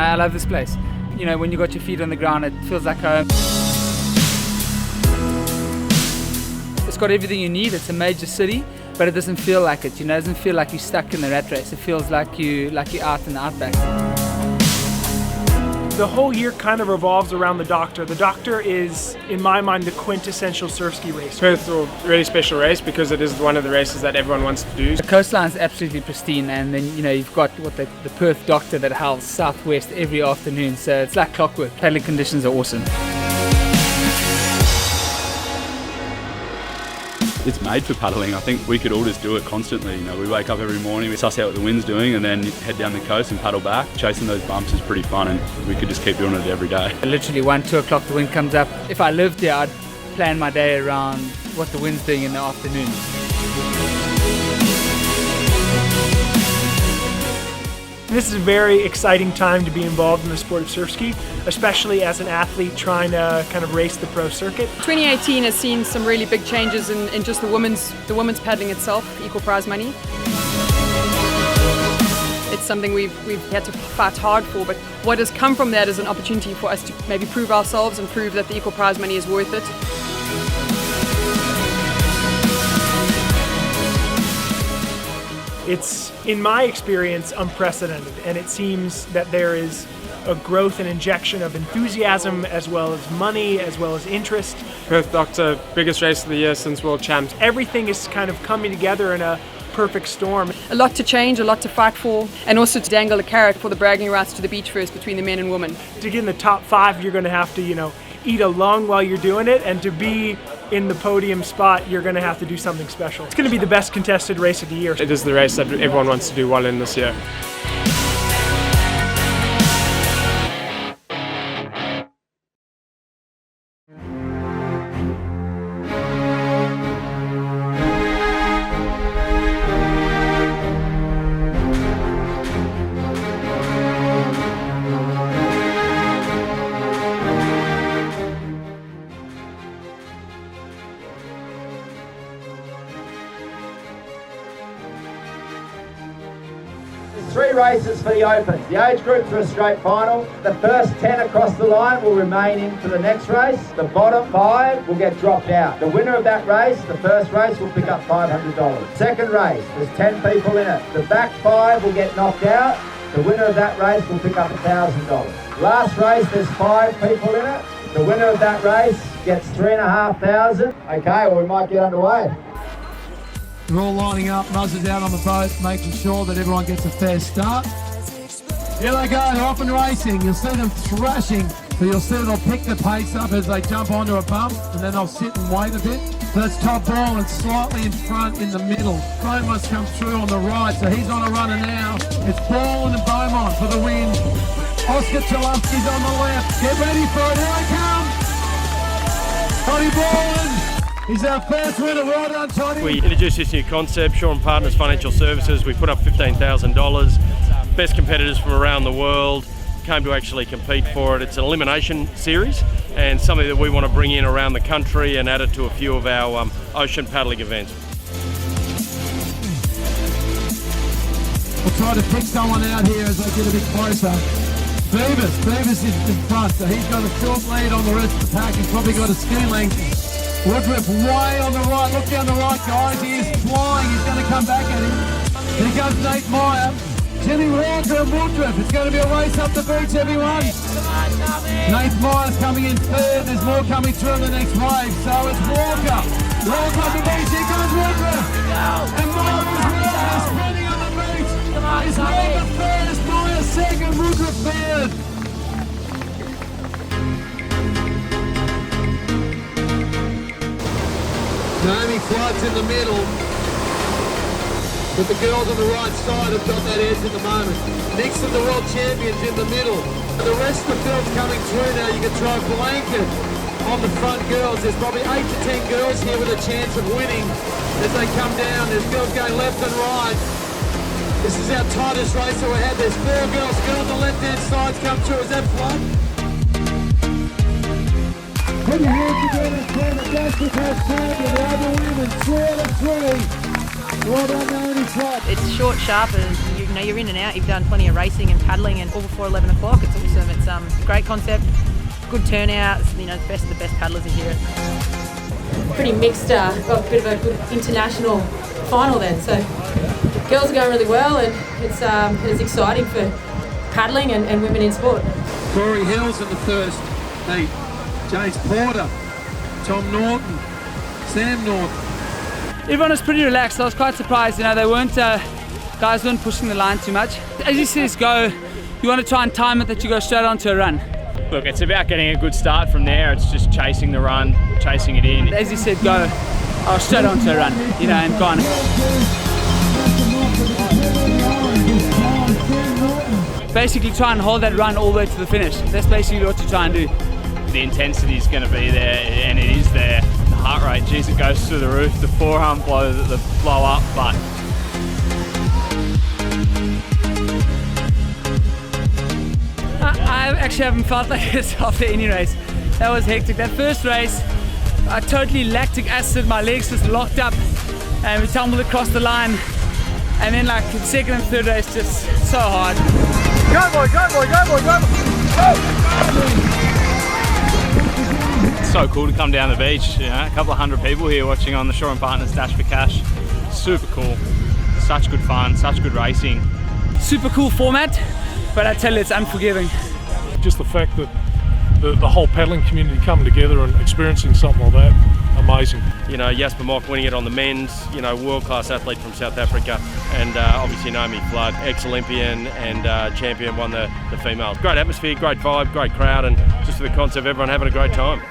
I love this place. You know, when you got your feet on the ground, it feels like home. It's got everything you need. It's a major city, but it doesn't feel like it. You know, it doesn't feel like you're stuck in the rat race. It feels like you're out in the outback. The whole year kind of revolves around the Doctor. The Doctor is, in my mind, the quintessential surf ski race. Perth is a really special race because it is one of the races that everyone wants to do. The coastline's absolutely pristine, and then you've got the Perth Doctor that howls southwest every afternoon, so it's like clockwork. Paddling conditions are awesome. It's made for paddling. I think we could all just do it constantly. We wake up every morning, we suss out what the wind's doing, and then head down the coast and paddle back. Chasing those bumps is pretty fun, and we could just keep doing it every day. Literally 1, 2 o'clock the wind comes up. If I lived here, I'd plan my day around what the wind's doing in the afternoon. This is a very exciting time to be involved in the sport of surf ski, especially as an athlete trying to kind of race the pro circuit. 2018 has seen some really big changes in just the women's paddling itself, equal prize money. It's something we've had to fight hard for, but what has come from that is an opportunity for us to maybe prove ourselves and prove that the equal prize money is worth it. It's, in my experience, unprecedented, and it seems that there is a growth and injection of enthusiasm as well as money, as well as interest. Perth Doctor, biggest race of the year since World Champs. Everything is kind of coming together in a perfect storm. A lot to change, a lot to fight for, and also to dangle a carrot for the bragging rights to the beach first between the men and women. To get in the top 5, you're going to have to, eat a lung while you're doing it, and to be in the podium spot, you're going to have to do something special. It's going to be the best contested race of the year. It is the race that everyone wants to do well in this year. Three races for the Opens. The age groups are a straight final. The first 10 across the line will remain in for the next race. The bottom 5 will get dropped out. The winner of that race, the first race, will pick up $500. Second race, there's 10 people in it. The back 5 will get knocked out. The winner of that race will pick up $1,000. Last race, there's 5 people in it. The winner of that race gets $3,500. Okay, well, we might get underway. We're all lining up, muzzers out on the boat, making sure that everyone gets a fair start. Here they go, they're off and racing. You'll see them thrashing, so you'll see they'll pick the pace up as they jump onto a bump, and then they'll sit and wait a bit. So it's top ball and slightly in front in the middle. Beaumont's come through on the right, so he's on a runner now. It's Borland and Beaumont for the win. Oscar Chalupski's on the left. Get ready for it, here they come! Tony Borland! He's our first winner, well done Tony. We introduced this new concept, Shaw & Partners Financial Services. We put up $15,000. Best competitors from around the world came to actually compete for it. It's an elimination series and something that we want to bring in around the country and add it to a few of our ocean paddling events. We'll try to pick someone out here as they get a bit closer. Beavis is in front, so he's got a short lead on the rest of the pack. He's probably got a ski length. Woodruff way on the right, look down the right guys, he is flying, he's going to come back at him. Here comes Nate Meyer, Jimmy Walker and Woodruff, it's going to be a race up the beach everyone. Nate Meyer's coming in third, there's more coming through in the next wave, so it's Walker. Walker up the beach, here comes Woodruff. And Meyer as well, they're sprinting on the beach. He's Walker first, Meyer second, Woodruff third. Naomi Flood's in the middle, but the girls on the right side have got that edge at the moment. Nixon, the world champion's in the middle. The rest of the field's coming through now. You can throw a blanket on the front girls. There's probably 8 to 10 girls here with a chance of winning as they come down. There's girls going left and right. This is our tightest race that we had. There's 4 girls. Girls on the left-hand side's come through. Is that Flood? Put your hands together for the Justice House champion, the other women, 3 out of 3. Well done, Naomi Flood. It's short, sharp, and you you're in and out. You've done plenty of racing and paddling, and all before 11 o'clock. It's awesome. It's a great concept, good turnout. The best of the best paddlers are here. Pretty mixed. Got a bit of a good international final then. So girls are going really well, and it's exciting for paddling and women in sport. Corey Hills in the first heat. James Porter, Tom Norton, Sam Norton. Everyone was pretty relaxed. I was quite surprised. They weren't guys weren't pushing the line too much. As he says, go. You want to try and time it that you go straight onto a run. Look, it's about getting a good start from there. It's just chasing the run, chasing it in. As he said, go. I was straight onto a run, and gone. Basically try and hold that run all the way to the finish. That's basically what you try and do. The intensity is going to be there, and it is there. The heart rate, geez, it goes through the roof. The forearm blow up, but I actually haven't felt like this after any race. That was hectic. That first race, I totally lactic acid. My legs just locked up, and we tumbled across the line. And then like the second and third race, just so hard. Go boy, go boy, go boy, go boy! it's so cool to come down the beach. A couple of hundred people here watching on the Shore and Partners Dash for Cash. Super cool. Such good fun, such good racing. Super cool format, but I tell you, it's unforgiving. Just the fact that the whole paddling community coming together and experiencing something like that, amazing. Jasper Mock winning it on the men's, world-class athlete from South Africa, and obviously Naomi Flood, ex-Olympian and champion, won the females. Great atmosphere, great vibe, great crowd, and just for the concept, everyone having a great time.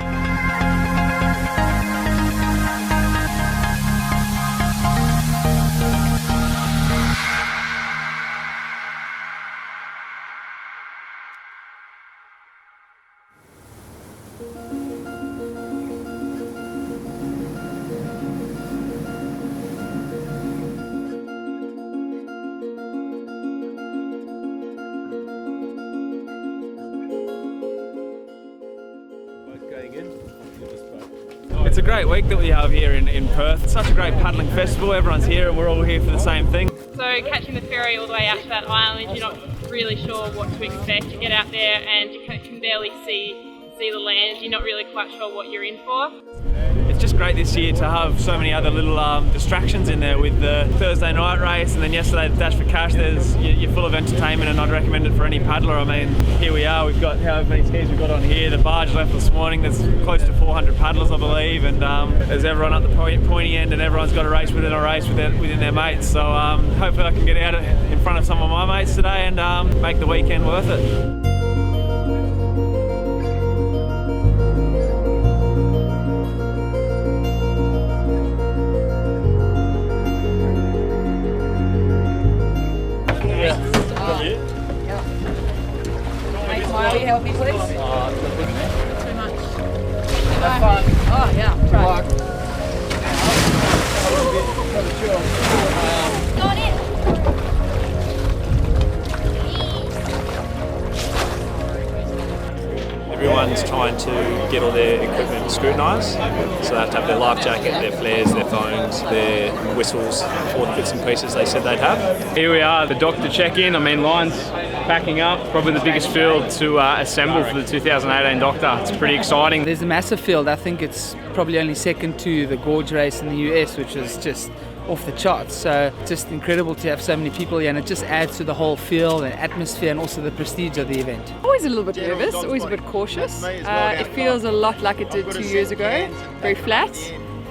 It's a great week that we have here in Perth. It's such a great paddling festival. Everyone's here and we're all here for the same thing. So catching the ferry all the way out to that island, you're not really sure what to expect. You get out there and you can barely see the land. You're not really quite sure what you're in for. It's just great this year to have so many other little distractions in there with the Thursday night race, and then yesterday the Dash for Cash. You're full of entertainment, and I'd recommend it for any paddler. I mean, here we are, we've got however many skis we've got on here. The barge left this morning, there's close to 400 paddlers I believe, and there's everyone at the pointy end, and everyone's got a race within their mates. So hopefully I can get out in front of some of my mates today and make the weekend worth it. Smiley, help me please. Too much. Have fun. Oh yeah, right. Got it. Everyone's trying to get all their equipment scrutinised, so they have to have their life jacket, their flares, their phones, their whistles, all the bits and pieces they said they'd have. Here we are, the doctor check-in. I mean, lines backing up, probably the biggest field to assemble for the 2018 Doctor. It's pretty exciting. There's a massive field. I think it's probably only second to the Gorge race in the US, which is just off the charts. So just incredible to have so many people here, and it just adds to the whole feel and atmosphere and also the prestige of the event. Always a little bit nervous, always a bit cautious. It feels a lot like it did 2 years ago. Very flat,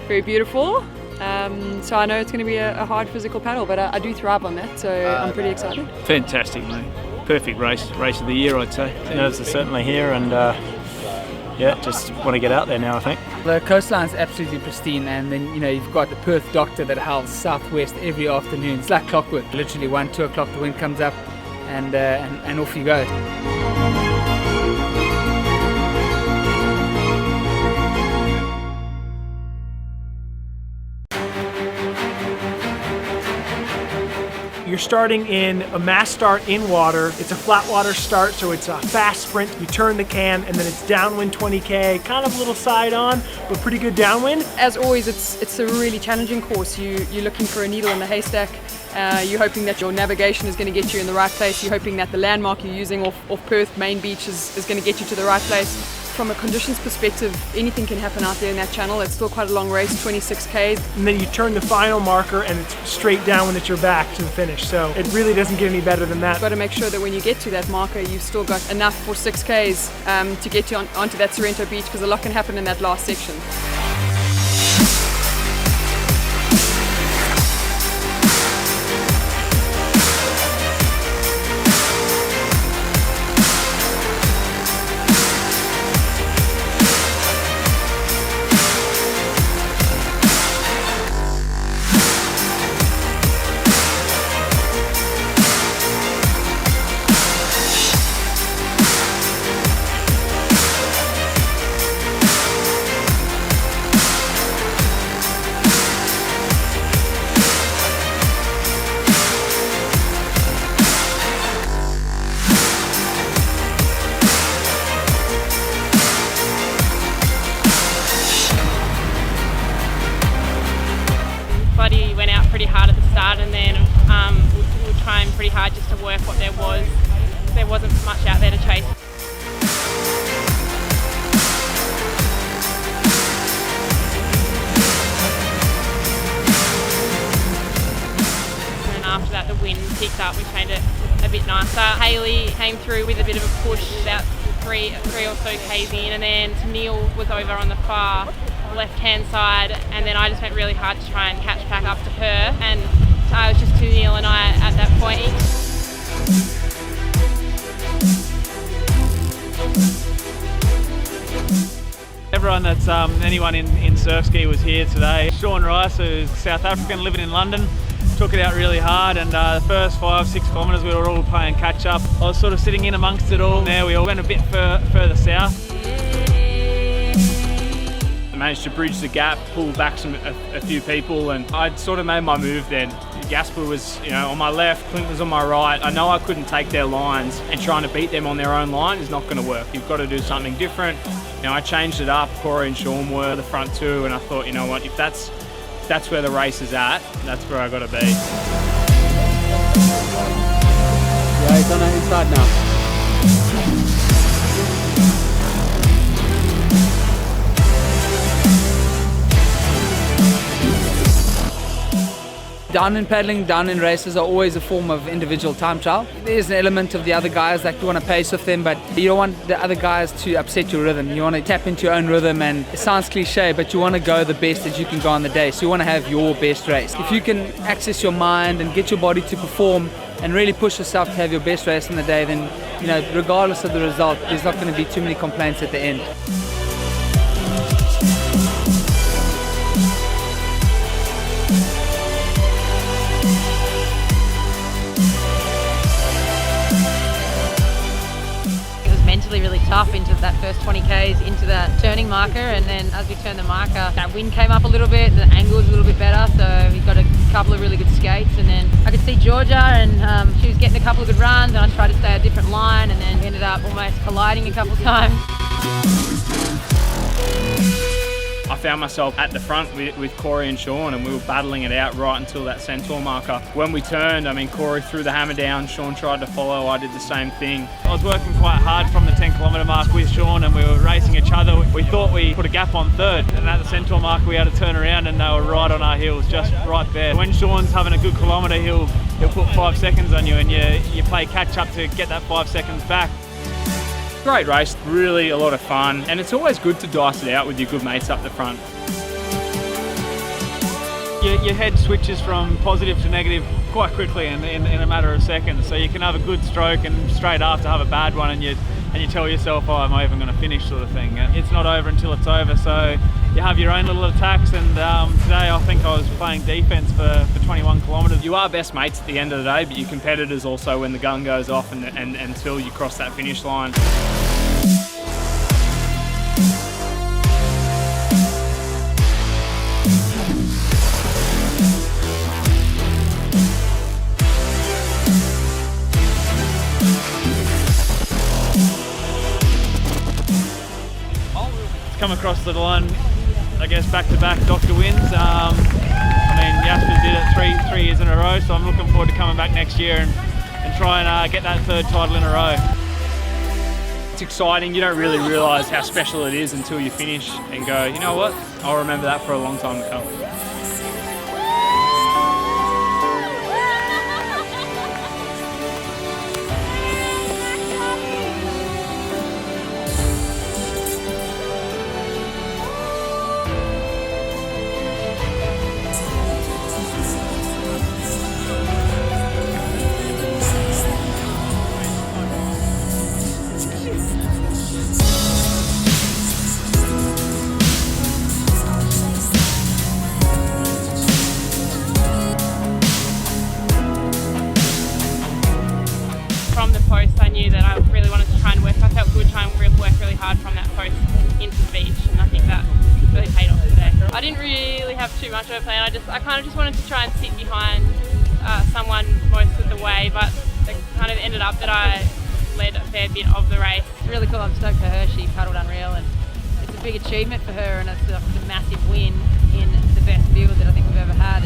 very beautiful. So I know it's going to be a hard physical paddle, but I do thrive on that, so I'm pretty excited. Fantastic, mate. Perfect race of the year, I'd say. Nerves are certainly here, and just want to get out there now, I think. The coastline's absolutely pristine, and then you've got the Perth Doctor that howls southwest every afternoon. It's like clockwork. Literally 1, 2 o'clock the wind comes up, and off you go. You're starting in a mass start in water. It's a flat water start, so it's a fast sprint. You turn the can, and then it's downwind 20K, kind of a little side on, but pretty good downwind. As always, it's a really challenging course. You're looking for a needle in the haystack. You're hoping that your navigation is going to get you in the right place. You're hoping that the landmark you're using off Perth main beach is going to get you to the right place. From a conditions perspective, anything can happen out there in that channel. It's still quite a long race, 26 Ks. And then you turn the final marker and it's straight down when it's your back to the finish. So it really doesn't get any better than that. You've got to make sure that when you get to that marker, you've still got enough for 6 Ks to get you onto that Sorrento beach, because a lot can happen in that last section. Buddy went out pretty hard at the start, and then we were trying pretty hard just to work what there was. There wasn't much out there to chase. And after that the wind picked up, which made it a bit nicer. Haley came through with a bit of a push about three or so Ks in, and then Neil was over on the far left-hand side, and then I just went really hard to try and catch back up to her, and I was just to Neil and I at that point. Everyone that's anyone in surf ski was here today. Sean Rice, who's South African living in London, took it out really hard, and the first 5-6 kilometres we were all playing catch up. I was sort of sitting in amongst it all. There we all went a bit further south. Managed to bridge the gap, pull back a few people, and I'd sort of made my move then. Jasper was, on my left, Clint was on my right. I know I couldn't take their lines, and trying to beat them on their own line is not going to work. You've got to do something different. I changed it up. Corey and Sean were the front two, and I thought, you know what, if that's where the race is at, that's where I got to be. Yeah, he's on the inside now. Downwind paddling, downwind races are always a form of individual time trial. There's an element of the other guys, like you want to pace with them, but you don't want the other guys to upset your rhythm. You want to tap into your own rhythm, and it sounds cliche, but you want to go the best that you can go on the day. So you want to have your best race. If you can access your mind and get your body to perform and really push yourself to have your best race on the day, then regardless of the result, there's not going to be too many complaints at the end. Really tough into that first 20 Ks into that turning marker, and then as we turned the marker, that wind came up a little bit, the angle was a little bit better, so we got a couple of really good skates, and then I could see Georgia, and she was getting a couple of good runs, and I tried to stay a different line, and then we ended up almost colliding a couple of times. I found myself at the front with Corey and Sean, and we were battling it out right until that centaur marker. When we turned, Corey threw the hammer down, Sean tried to follow, I did the same thing. I was working quite hard from the 10-kilometre mark with Sean, and we were racing each other. We thought we put a gap on third, and at the centaur marker we had to turn around, and they were right on our heels, just right there. When Sean's having a good kilometre, he'll put 5 seconds on you, and you play catch up to get that 5 seconds back. Great race, really a lot of fun, and it's always good to dice it out with your good mates up the front. Your head switches from positive to negative quite quickly in a matter of seconds, so you can have a good stroke and straight after have a bad one, and you tell yourself, oh, am I even going to finish, sort of thing. It's not over until it's over, so you have your own little attacks, and today I think I was playing defence for 21 kilometres. You are best mates at the end of the day, but you're competitors also when the gun goes off and until you cross that finish line. come across the line, I guess, back-to-back Doctor wins. I mean, Jasper did it three years in a row, so I'm looking forward to coming back next year and try and get that third title in a row. It's exciting. You don't really realise how special it is until you finish and go, you know what, I'll remember that for a long time to come. From the post, I knew that I really wanted to try and work. I felt good trying to work really hard from that post into the beach, and I think that really paid off today. I didn't really have too much of a plan. I kind of just wanted to try and sit behind someone most of the way, but it kind of ended up that I led a fair bit of the race. It's really cool. I'm stoked for her. She paddled unreal, and it's a big achievement for her, and it's a massive win in the best field that I think we've ever had.